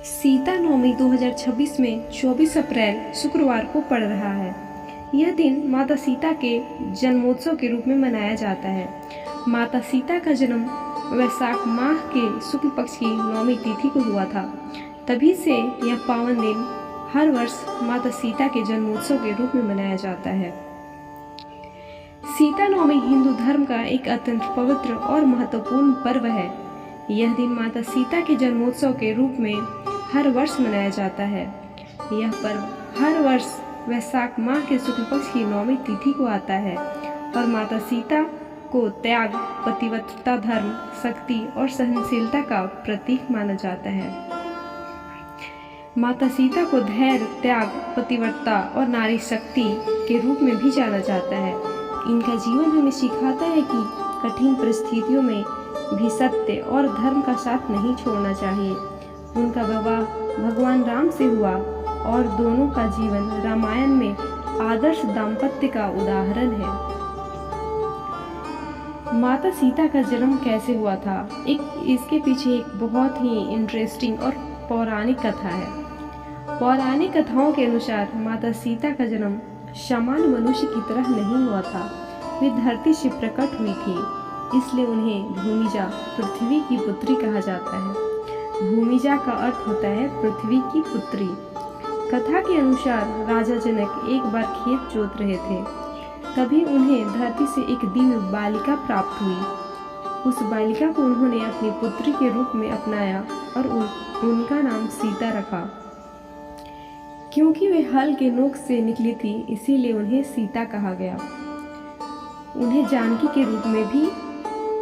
सीता नवमी 2026 में 24 अप्रैल शुक्रवार को पड़ रहा है। यह दिन माता सीता के जन्मोत्सव के रूप में मनाया जाता है। माता सीता का जन्म वैशाख माह के शुक्ल पक्ष की नवमी तिथि को हुआ था। तभी से यह पावन दिन हर वर्ष माता सीता के जन्मोत्सव के रूप में मनाया जाता है। सीता नवमी हिंदू धर्म का एक अत्यंत पवित्र और महत्वपूर्ण पर्व है। यह दिन माता सीता के जन्मोत्सव के रूप में हर वर्ष मनाया जाता है। यह पर्व हर वर्ष वैशाख माह के शुक्ल पक्ष की नवमी तिथि को आता है और माता सीता को त्याग, पतिव्रता धर्म, शक्ति और सहनशीलता का प्रतीक माना जाता है। माता सीता को धैर्य, त्याग, पतिव्रता और नारी शक्ति के रूप में भी जाना जाता है। इनका जीवन हमें सिखाता है कि कठिन परिस्थितियों में भी सत्य और धर्म का साथ नहीं छोड़ना चाहिए। उनका विवाह भगवान राम से हुआ और दोनों का जीवन रामायण में आदर्श दाम्पत्य का उदाहरण है। माता सीता का जन्म कैसे हुआ था? इसके पीछे एक बहुत ही इंटरेस्टिंग और पौराणिक कथा है। पौराणिक कथाओं के अनुसार माता सीता का जन्म सामान्य मनुष्य की तरह नहीं हुआ था। वे धरती से प्रकट हुई थी, इसलिए उन्हें भूमिजा, पृथ्वी की पुत्री कहा जाता है। भूमिजा का अर्थ होता है पृथ्वी की पुत्री। कथा के अनुसार राजा जनक एक बार खेत जोत रहे थे। तभी उन्हें धरती से एक दिव्य बालिका प्राप्त हुई। उस बालिका को उन्होंने अपनी पुत्री के रूप में अपनाया और उनका नाम सीता रखा। क्योंकि वे हल के नोक से निकली थी, इसीलिए उन्हें सीता कहा गया। उन्हें जानकी के रूप में भी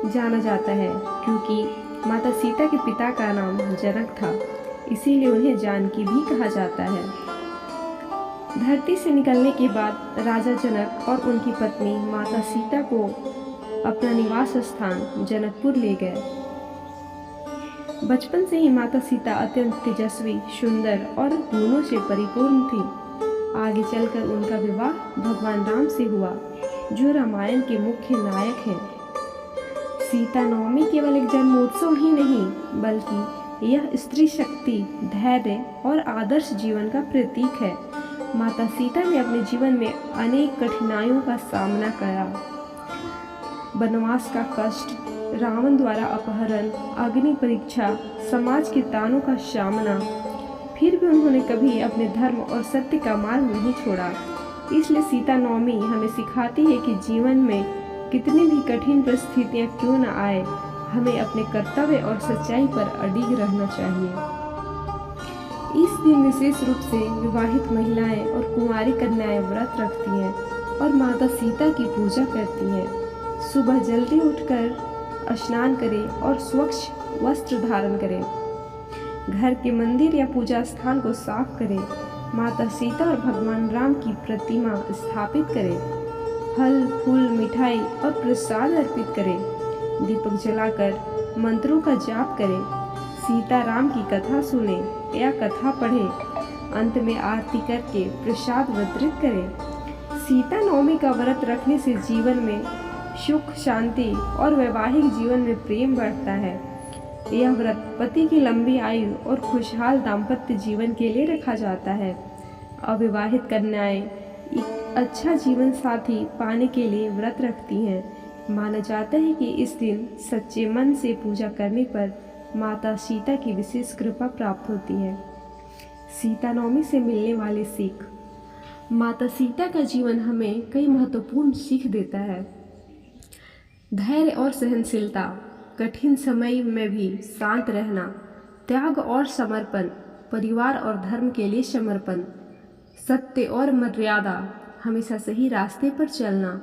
जाना जाता है, क्योंकि माता सीता के पिता का नाम जनक था, इसीलिए उन्हें जानकी भी कहा जाता है। धरती से निकलने के बाद राजा जनक और उनकी पत्नी माता सीता को अपना निवास स्थान जनकपुर ले गए। बचपन से ही माता सीता अत्यंत तेजस्वी, सुंदर और गुणों से परिपूर्ण थी। आगे चलकर उनका विवाह भगवान राम से हुआ, जो रामायण के मुख्य नायक हैं। सीता नवमी केवल एक जन्मोत्सव ही नहीं, बल्कि यह स्त्री शक्ति, धैर्य और आदर्श जीवन का प्रतीक है। माता सीता ने अपने जीवन में अनेक कठिनाइयों का सामना किया। वनवास का कष्ट, रावण द्वारा अपहरण, अग्नि परीक्षा, समाज के तानों का सामना, फिर भी उन्होंने कभी अपने धर्म और सत्य का मार्ग नहीं छोड़ा। इसलिए सीता नवमी हमें सिखाती है कि जीवन में कितनी भी कठिन परिस्थितियां क्यों न आए, हमें अपने कर्तव्य और सच्चाई पर अडिग रहना चाहिए। इस दिन विशेष रूप से विवाहित महिलाएं और कुंवारी कन्याएं व्रत रखती हैं और माता सीता की पूजा करती हैं। सुबह जल्दी उठकर स्नान करें और स्वच्छ वस्त्र धारण करें। घर के मंदिर या पूजा स्थान को साफ करें। माता सीता और भगवान राम की प्रतिमा स्थापित करें। फल, फूल, मिठाई और प्रसाद अर्पित करें। दीपक जलाकर मंत्रों का जाप करें। सीता राम की कथा सुने या कथा पढ़ें। अंत में आरती करके प्रसाद वितरित करें। सीता नवमी का व्रत रखने से जीवन में सुख, शांति और वैवाहिक जीवन में प्रेम बढ़ता है। यह व्रत पति की लंबी आयु और खुशहाल दाम्पत्य जीवन के लिए रखा जाता है। अविवाहित कन्याएं एक अच्छा जीवन साथी पाने के लिए व्रत रखती हैं। माना जाता है कि इस दिन सच्चे मन से पूजा करने पर माता सीता की विशेष कृपा प्राप्त होती है। सीता नवमी से मिलने वाली सीख। माता सीता का जीवन हमें कई महत्वपूर्ण सीख देता है। धैर्य और सहनशीलता, कठिन समय में भी शांत रहना, त्याग और समर्पण, परिवार और धर्म के लिए समर्पण, सत्य और मर्यादा, हमेशा सही रास्ते पर चलना,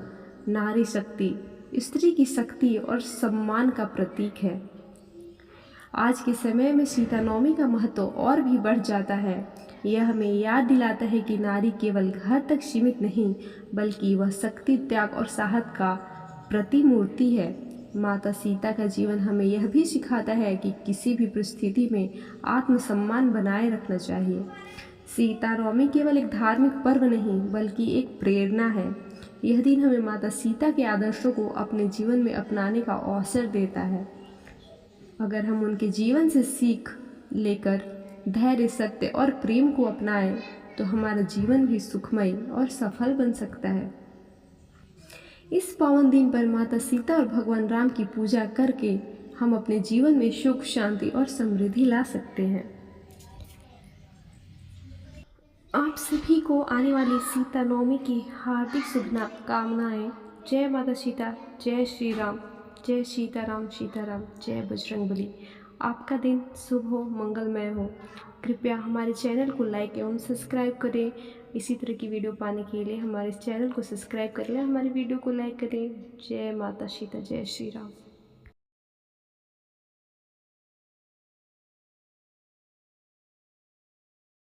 नारी शक्ति, स्त्री की शक्ति और सम्मान का प्रतीक है। आज के समय में सीता नवमी का महत्व और भी बढ़ जाता है। यह हमें याद दिलाता है कि नारी केवल घर तक सीमित नहीं, बल्कि वह शक्ति, त्याग और साहस का प्रतिमूर्ति है। माता सीता का जीवन हमें यह भी सिखाता है कि किसी भी परिस्थिति में आत्मसम्मान बनाए रखना चाहिए। सीता नवमी केवल एक धार्मिक पर्व नहीं, बल्कि एक प्रेरणा है। यह दिन हमें माता सीता के आदर्शों को अपने जीवन में अपनाने का अवसर देता है। अगर हम उनके जीवन से सीख लेकर धैर्य, सत्य और प्रेम को अपनाएं तो हमारा जीवन भी सुखमय और सफल बन सकता है। इस पावन दिन पर माता सीता और भगवान राम की पूजा करके हम अपने जीवन में सुख, शांति और समृद्धि ला सकते हैं। आप सभी को आने वाली सीता नवमी की हार्दिक शुभकामनाएं। जय माता सीता, जय श्री राम, जय सीताराम सीताराम, जय बजरंगबली। आपका दिन शुभ हो, मंगलमय हो। कृपया हमारे चैनल को लाइक एवं सब्सक्राइब करें। इसी तरह की वीडियो पाने के लिए हमारे चैनल को सब्सक्राइब कर लें, हमारी वीडियो को लाइक करें। जय माता सीता, जय श्री राम।